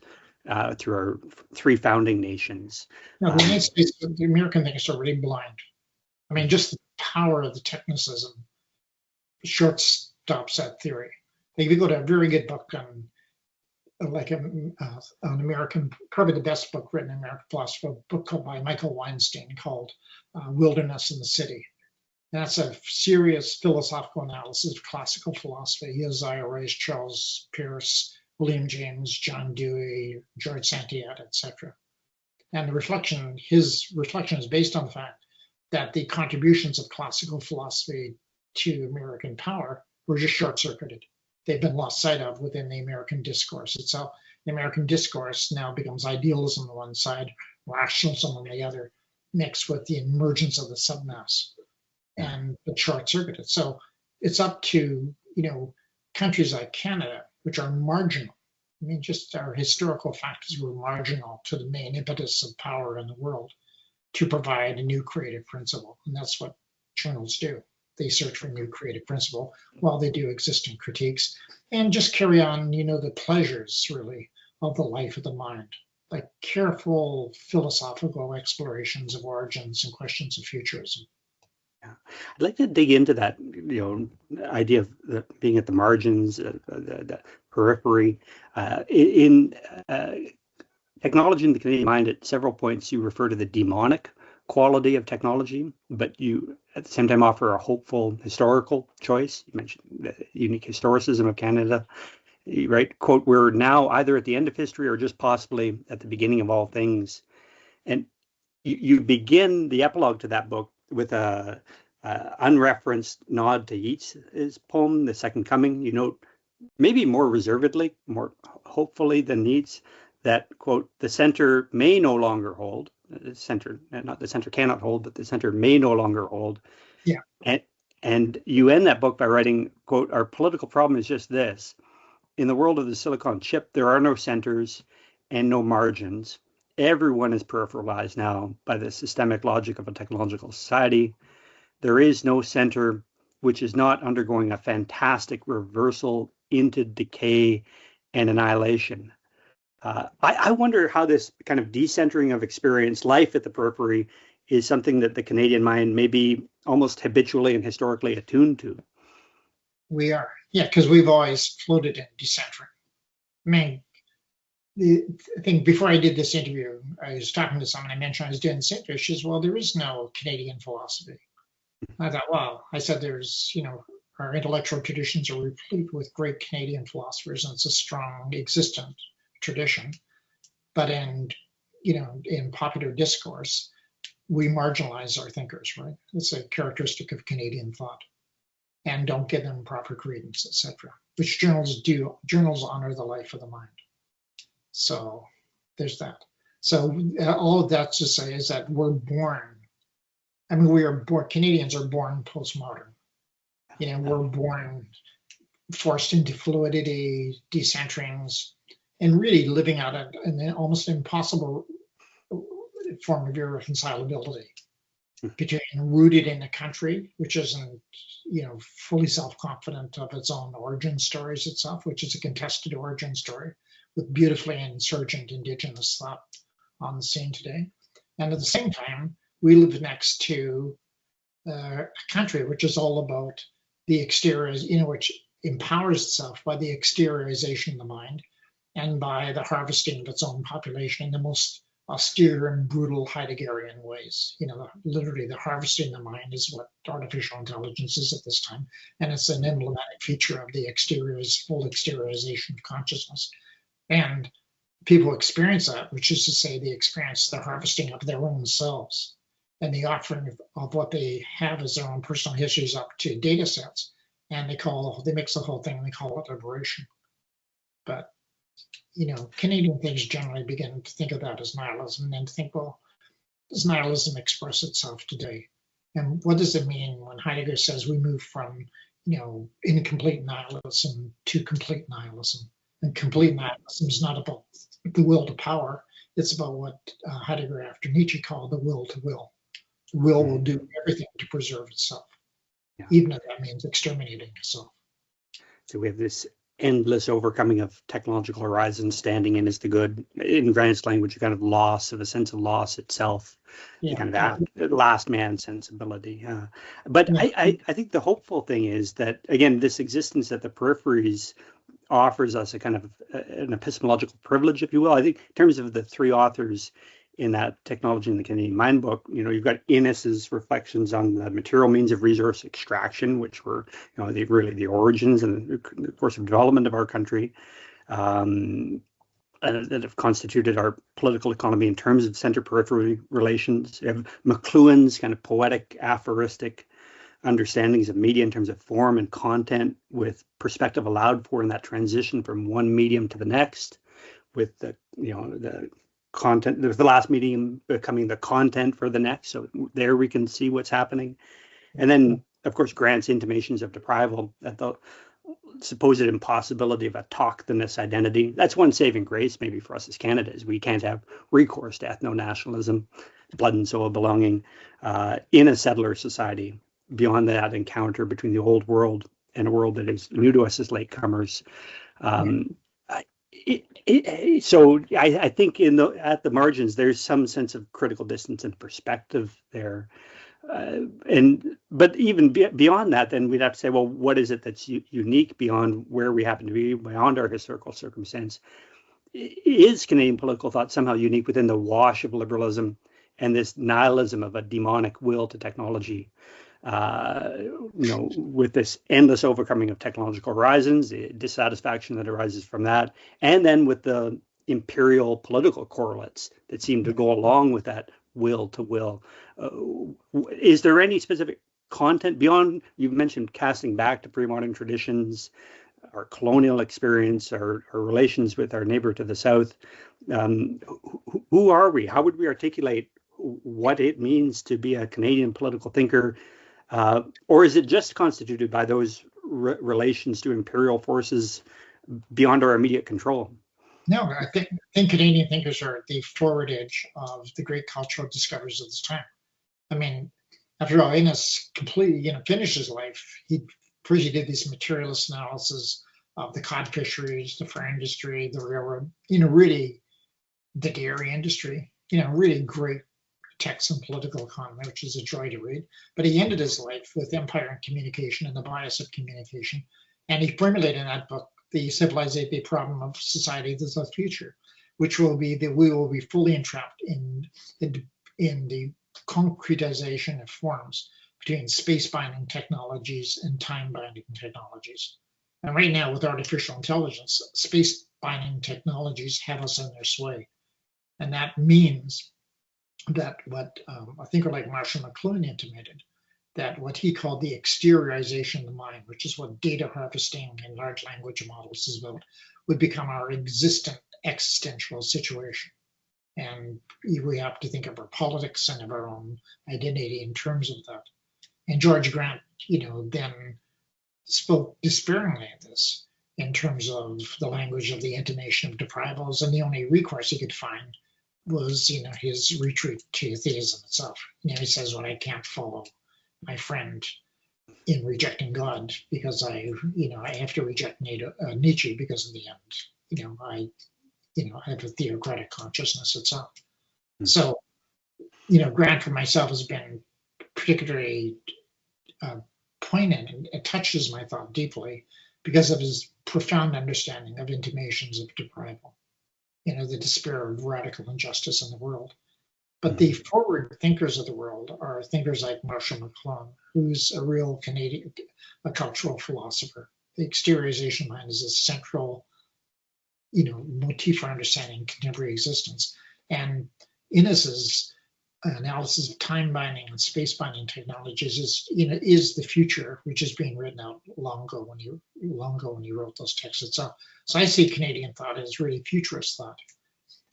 Through our three founding nations. No, the United States, the American thing is already blind. I mean, just the power of the technicism short stops that theory. If you go to a very good book on, an American, probably the best book written in American philosophy, a book called by Michael Weinstein called Wilderness in the City. And that's a serious philosophical analysis of classical philosophy. He has IRAs, Charles Peirce, William James, John Dewey, George Santayana, etc. And his reflection is based on the fact that the contributions of classical philosophy to American power were just short-circuited. They've been lost sight of within the American discourse itself. The American discourse now becomes idealism on one side, rationalism on the other, mixed with the emergence of the submass and the short-circuited. So it's up to, countries like Canada which are marginal. I mean, just our historical factors were marginal to the main impetus of power in the world to provide a new creative principle. And that's what journals do. They search for new creative principle while they do existing critiques and just carry on, the pleasures really of the life of the mind, like careful philosophical explorations of origins and questions of futurism. Yeah. I'd like to dig into that, idea of being at the margins, the periphery. In technology in the Canadian mind, at several points, you refer to the demonic quality of technology, but you at the same time offer a hopeful historical choice. You mentioned the unique historicism of Canada. You write, quote, "We're now either at the end of history or just possibly at the beginning of all things." And you begin the epilogue to that book with a unreferenced nod to Yeats's poem, The Second Coming. You note, maybe more reservedly, more hopefully than Yeats, that, quote, "the center may no longer hold." The center, not the center cannot hold, but the center may no longer hold. Yeah. And you end that book by writing, quote, "Our political problem is just this. In the world of the silicon chip, there are no centers and no margins. Everyone is peripheralized now by the systemic logic of a technological society. There is no center which is not undergoing a fantastic reversal into decay and annihilation." I wonder how this kind of decentering of experience, life at the periphery, is something that the Canadian mind may be almost habitually and historically attuned to. We are, yeah, because we've always floated in decentering. I mean, I think before I did this interview, I was talking to someone. I mentioned I was doing this interview. She says, "Well, there is no Canadian philosophy." I thought, well, I said, there's, our intellectual traditions are replete with great Canadian philosophers, and it's a strong existent tradition. But in popular discourse, we marginalize our thinkers, right? It's a characteristic of Canadian thought, and don't give them proper credence, etc. Which journals do. Journals honor the life of the mind. So there's that. So all of that to say is that we're born. I mean, we are born. Canadians are born postmodern. We're born forced into fluidity, decenterings, and really living out an almost impossible form of irreconcilability between rooted in a country which isn't, fully self-confident of its own origin stories itself, which is a contested origin story with beautifully insurgent Indigenous thought on the scene today. And at the same time, we live next to a country which is all about the exterior, which empowers itself by the exteriorization of the mind and by the harvesting of its own population in the most austere and brutal Heideggerian ways. Literally the harvesting of the mind is what artificial intelligence is at this time. And it's an emblematic feature of the full exteriorization of consciousness. And people experience that, which is to say they experience the harvesting of their own selves and the offering of what they have as their own personal histories up to data sets. And they mix the whole thing and they call it liberation. But, Canadian things generally begin to think of that as nihilism and then think, well, does nihilism express itself today? And what does it mean when Heidegger says we move from, incomplete nihilism to complete nihilism? And complete nihilism is not about the will to power. It's about what Heidegger after Nietzsche called the will to will. The will do everything to preserve itself, even if that means exterminating itself. So we have this endless overcoming of technological horizons, standing in as the good, in Grant's language, a kind of loss of a sense of loss itself, kind of that last man sensibility. But I think the hopeful thing is that, again, this existence at the peripheries offers us a kind of an epistemological privilege, if you will. I think in terms of the three authors in that Technology in the Canadian Mind book, you've got Innis's reflections on the material means of resource extraction, which were, really the origins and the course of development of our country, and that have constituted our political economy in terms of center-periphery relations. You have McLuhan's kind of poetic, aphoristic understandings of media in terms of form and content, with perspective allowed for in that transition from one medium to the next, with the content, the last medium becoming the content for the next. So there we can see what's happening. And then, of course, Grant's intimations of deprival at the supposed impossibility of a autochthonous identity. That's one saving grace, maybe for us as Canada, is we can't have recourse to ethno-nationalism, blood and soul belonging in a settler society. Beyond that encounter between the old world and a world that is new to us as latecomers. So I think at the margins, there's some sense of critical distance and perspective there. But even beyond that, then we'd have to say, well, what is it that's unique beyond where we happen to be, beyond our historical circumstance? Is Canadian political thought somehow unique within the wash of liberalism and this nihilism of a demonic will to technology? With this endless overcoming of technological horizons, the dissatisfaction that arises from that, and then with the imperial political correlates that seem to go along with that will to will. Is there any specific content beyond, you've mentioned casting back to pre-modern traditions, our colonial experience, our relations with our neighbor to the south? Who are we? How would we articulate what it means to be a Canadian political thinker? Or is it just constituted by those relations to imperial forces beyond our immediate control? No, I think Canadian thinkers are at the forward edge of the great cultural discoveries of this time. I mean, after all, Innis completely, finished his life. He did this materialist analysis of the cod fisheries, the fur industry, the railroad, really the dairy industry, really great text and political economy, which is a joy to read. But he ended his life with empire and communication and the bias of communication. And he formulated in that book the problem of society of the future, which will be that we will be fully entrapped in the concretization of forms between space binding technologies and time binding technologies. And right now, with artificial intelligence, space binding technologies have us in their sway. And that means that what a thinker like Marshall McLuhan intimated, that what he called the exteriorization of the mind, which is what data harvesting and large language models is about, would become our existential situation. And we have to think of our politics and of our own identity in terms of that. And George Grant, then spoke despairingly of this in terms of the language of the intimation of deprivals, and the only recourse he could find was, his retreat to theism itself. He says, well, I can't follow my friend in rejecting God because I have to reject Nietzsche because in the end, I have a theocratic consciousness itself. Mm-hmm. So, Grant for myself has been particularly poignant, and it touches my thought deeply because of his profound understanding of intimations of deprival, the despair of radical injustice in the world. But the forward thinkers of the world are thinkers like Marshall McLuhan, who's a real Canadian, a cultural philosopher. The exteriorization mind is a central, motif for understanding contemporary existence. And Innis's analysis of time binding and space binding technologies is the future, which is being written out long ago when you wrote those texts itself. So I see Canadian thought as really futurist thought.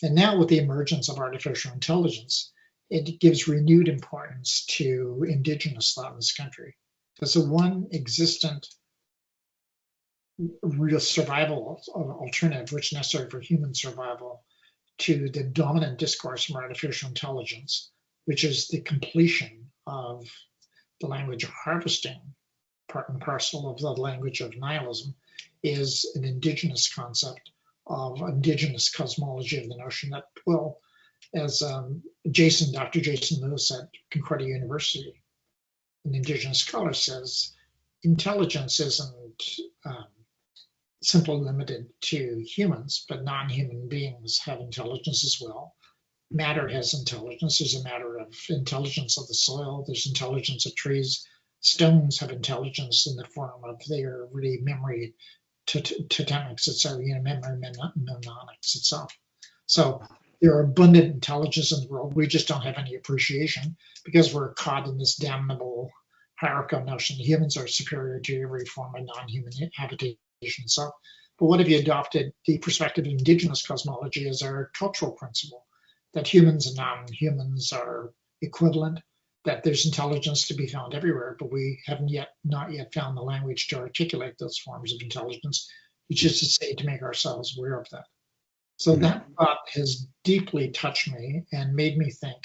And now with the emergence of artificial intelligence, it gives renewed importance to Indigenous thought in this country. Because the one existent real survival alternative, which is necessary for human survival, to the dominant discourse from artificial intelligence, which is the completion of the language of harvesting, part and parcel of the language of nihilism, is an Indigenous concept of Indigenous cosmology, of the notion that, well, as Dr. Jason Lewis at Concordia University, an Indigenous scholar, says, intelligence isn't simply limited to humans, but non-human beings have intelligence as well. Matter has intelligence. There's a matter of intelligence of the soil. There's intelligence of trees. Stones have intelligence in the form of their really memory totemics itself, memory mnemonics itself. So there are abundant intelligence in the world. We just don't have any appreciation because we're caught in this damnable hierarchical notion. Humans are superior to every form of non-human habitation. So, but what if you adopted the perspective of Indigenous cosmology as our cultural principle, that humans and non-humans are equivalent, that there's intelligence to be found everywhere, but we haven't not yet found the language to articulate those forms of intelligence, which is to say, to make ourselves aware of that. So that thought has deeply touched me and made me think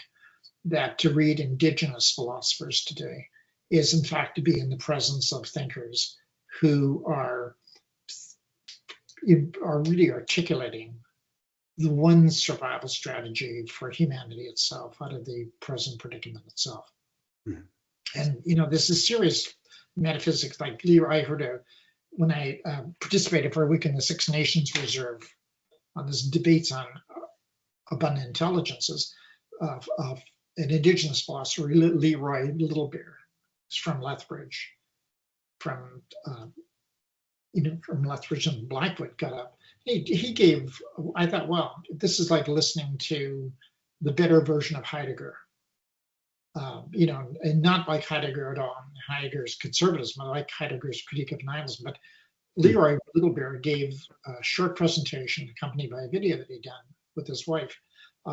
that to read Indigenous philosophers today is, in fact, to be in the presence of thinkers who are really articulating the one survival strategy for humanity itself out of the present predicament itself. Mm-hmm. And, this is serious metaphysics. Like I heard when I participated for a week in the Six Nations Reserve on this debates on abundant intelligences of an Indigenous philosopher, Leroy Littlebeer, from Lethbridge, from Lethbridge and Blackwood got up. He gave, I thought, well, this is like listening to the better version of Heidegger, and not like Heidegger at all, Heidegger's conservatism, but like Heidegger's critique of nihilism. But Leroy Littlebeer gave a short presentation accompanied by a video that he'd done with his wife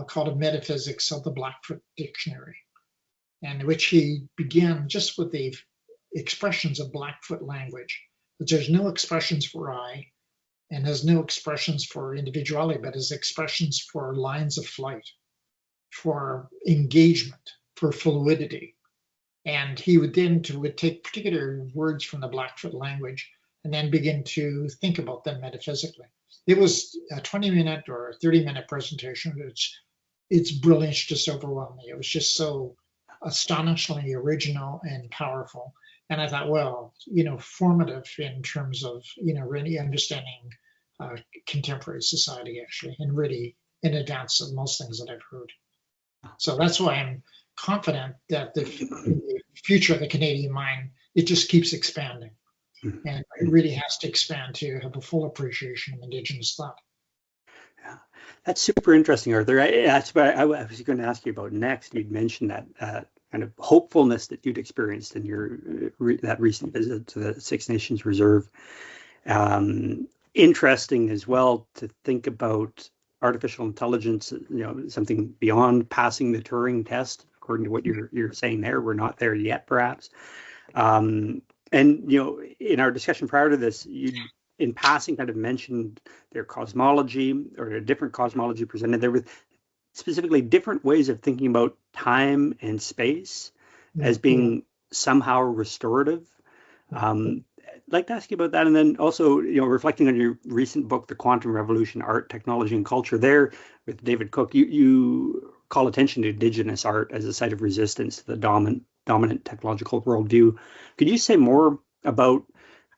called A Metaphysics of the Blackfoot Dictionary, and in which he began just with the expressions of Blackfoot language, that there's no expressions for I, and has no expressions for individuality, but has expressions for lines of flight, for engagement, for fluidity. And he would take particular words from the Blackfoot language and then begin to think about them metaphysically. It was a 20-minute or 30-minute presentation. Its brilliance just overwhelmed me. It was just so astonishingly original and powerful. And I thought, well, formative in terms of, really understanding contemporary society, actually, and really in advance of most things that I've heard. So that's why I'm confident that the future of the Canadian mind, it just keeps expanding. And it really has to expand to have a full appreciation of Indigenous thought. Yeah, that's super interesting, Arthur. That's what I was going to ask you about next. You'd mentioned that kind of hopefulness that you'd experienced in that recent visit to the Six Nations Reserve. Interesting as well to think about artificial intelligence, something beyond passing the Turing test, according to what you're saying there. We're not there yet, perhaps. And, in our discussion prior to this, you in passing kind of mentioned their cosmology, or a different cosmology presented there with specifically different ways of thinking about time and space as being somehow restorative. I'd like to ask you about that. And then also, reflecting on your recent book, The Quantum Revolution, Art, Technology, and Culture, there with David Cook, you call attention to Indigenous art as a site of resistance to the dominant technological worldview. Could you say more about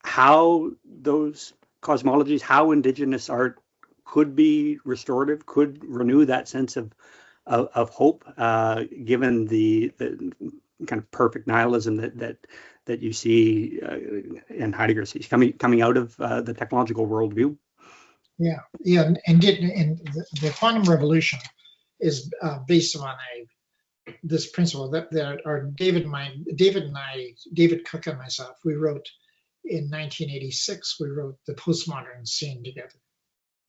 how those cosmologies, how Indigenous art could be restorative, could renew that sense of hope, given the kind of perfect nihilism that you see in Heidegger sees coming out of the technological worldview? Yeah, and the quantum revolution is based on this principle that are David Cook and myself. We wrote in 1986. We wrote the postmodern scene together,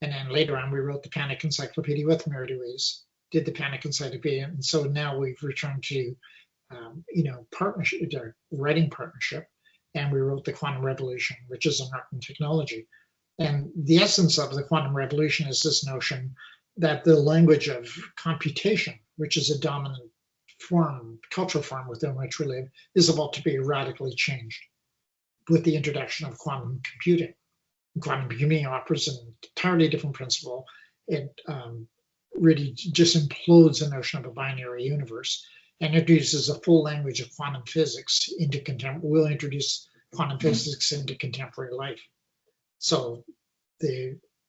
and then later on we wrote the Panic Encyclopedia with Mary Louise. Did the Panic Encyclopedia, and so now we've returned to partnership, writing partnership, and we wrote the Quantum Revolution, which is an art and technology. And the essence of the quantum revolution is this notion that the language of computation, which is a dominant cultural form within which we live, is about to be radically changed with the introduction of quantum computing. Quantum computing offers an entirely different principle. It really just implodes the notion of a binary universe and introduces a full language of quantum physics into will introduce quantum physics into contemporary life. So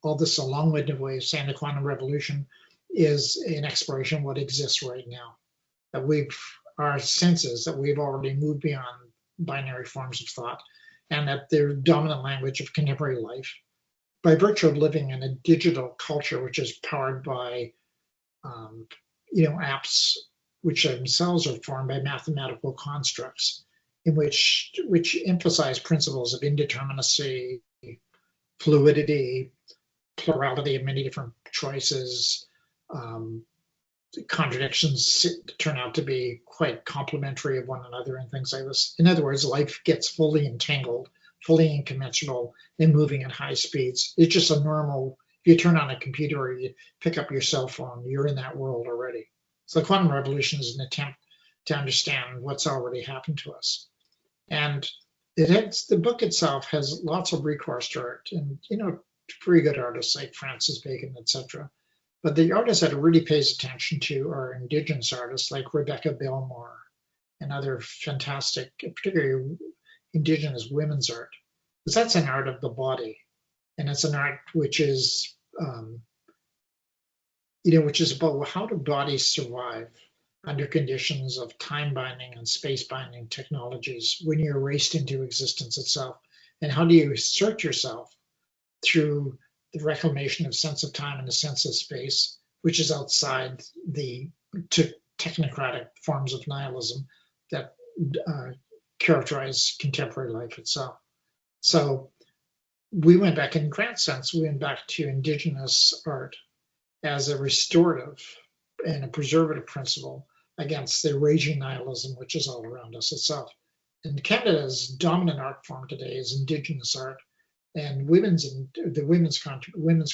all this a long-winded way of saying the quantum revolution is an exploration of what exists right now. That our senses that we've already moved beyond binary forms of thought, and that the dominant language of contemporary life, by virtue of living in a digital culture which is powered by apps which themselves are formed by mathematical constructs, in which emphasize principles of indeterminacy, fluidity, plurality of many different choices, contradictions turn out to be quite complementary of one another and things like this. In other words, life gets fully entangled, fully incommensurable, and moving at high speeds. It's just a normal, if you turn on a computer or you pick up your cell phone, you're in that world already. So the quantum revolution is an attempt to understand what's already happened to us. And the book itself has lots of recourse to art and, pretty good artists like Francis Bacon, etc. But the artists that it really pays attention to are Indigenous artists like Rebecca Belmore and other fantastic, particularly Indigenous women's art. Because that's an art of the body. And it's an art which is, which is about how do bodies survive under conditions of time binding and space binding technologies when you're erased into existence itself. And how do you assert yourself through the reclamation of sense of time and the sense of space, which is outside the technocratic forms of nihilism that characterize contemporary life itself. So we went back, in Grant's sense, we went back to Indigenous art as a restorative and a preservative principle against the raging nihilism which is all around us itself. And Canada's dominant art form today is Indigenous art, and women's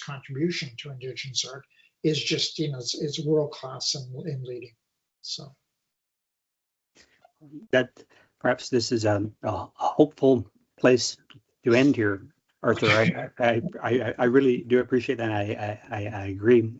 contribution to Indigenous art is just, it's world class in leading. So that perhaps this is a hopeful place to end here, Arthur. I really do appreciate that. I agree.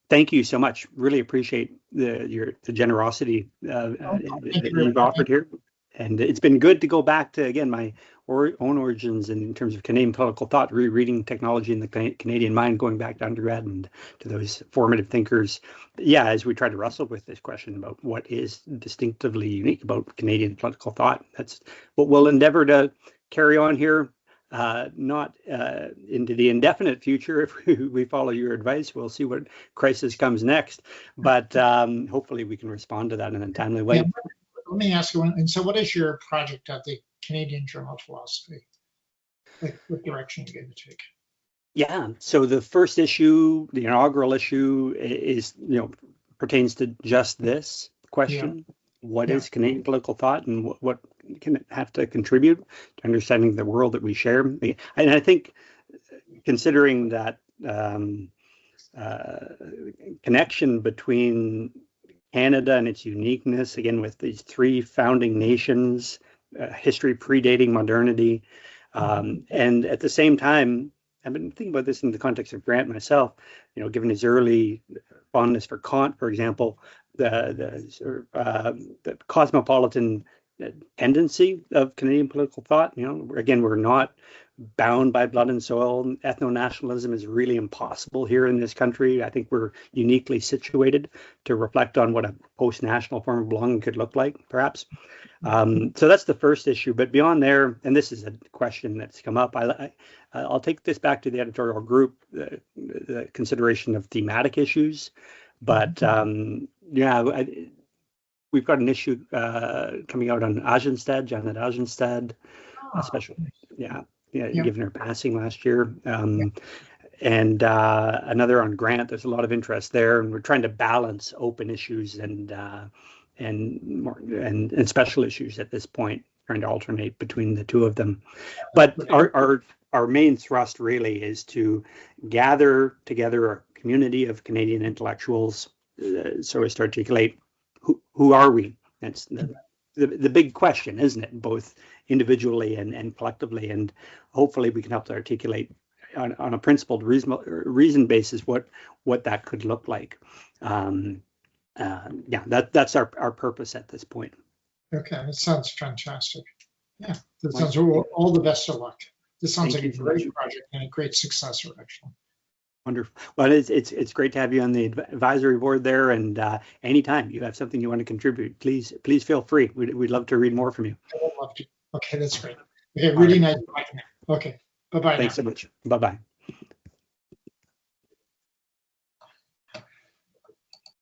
Thank you so much. Really appreciate the generosity that you've offered here. And it's been good to go back to, again, my own origins in terms of Canadian political thought, rereading Technology in the Canadian Mind, going back to undergrad and to those formative thinkers. Yeah, as we try to wrestle with this question about what is distinctively unique about Canadian political thought, that's what we'll endeavor to carry on here. Not into the indefinite future. If we follow your advice, we'll see what crisis comes next. But hopefully we can respond to that in a timely way. Yeah, let me ask you one. And so what is your project at the Canadian Journal of Philosophy? Like, what direction are you going to take? Yeah, so the first issue, the inaugural issue, is, pertains to just this question. Yeah. What is Canadian political thought, and what can it have to contribute to understanding the world that we share? And I think, considering that connection between Canada and its uniqueness, again, with these three founding nations, history predating modernity, and at the same time, I've been thinking about this in the context of Grant myself, given his early fondness for Kant, for example, the cosmopolitan tendency of Canadian political thought. Again, we're not bound by blood and soil. Ethno-nationalism is really impossible here in this country. I think we're uniquely situated to reflect on what a post-national form of belonging could look like, perhaps. So that's the first issue. But beyond there, and this is a question that's come up, I'll take this back to the editorial group, the consideration of thematic issues. But we've got an issue coming out on Agenstad, Janet Agenstad, especially, given her passing last year. And another on Grant. There's a lot of interest there, and we're trying to balance open issues and special issues at this point, trying to alternate between the two of them. But our main thrust really is to gather together a community of Canadian intellectuals, so as to articulate who are we? That's the big question, isn't it? Both individually and collectively, and hopefully we can help to articulate on a principled reason basis what that could look like. That's our purpose at this point. Okay, that sounds fantastic. Yeah, that sounds all the best of luck. This sounds like a great project and a great successor, actually. Wonderful. Well, it's great to have you on the advisory board there, and anytime you have something you want to contribute, please feel free. We'd love to read more from you. I would love to. Okay, that's great. Okay, really nice. Okay, bye-bye. Thanks so much. Bye-bye.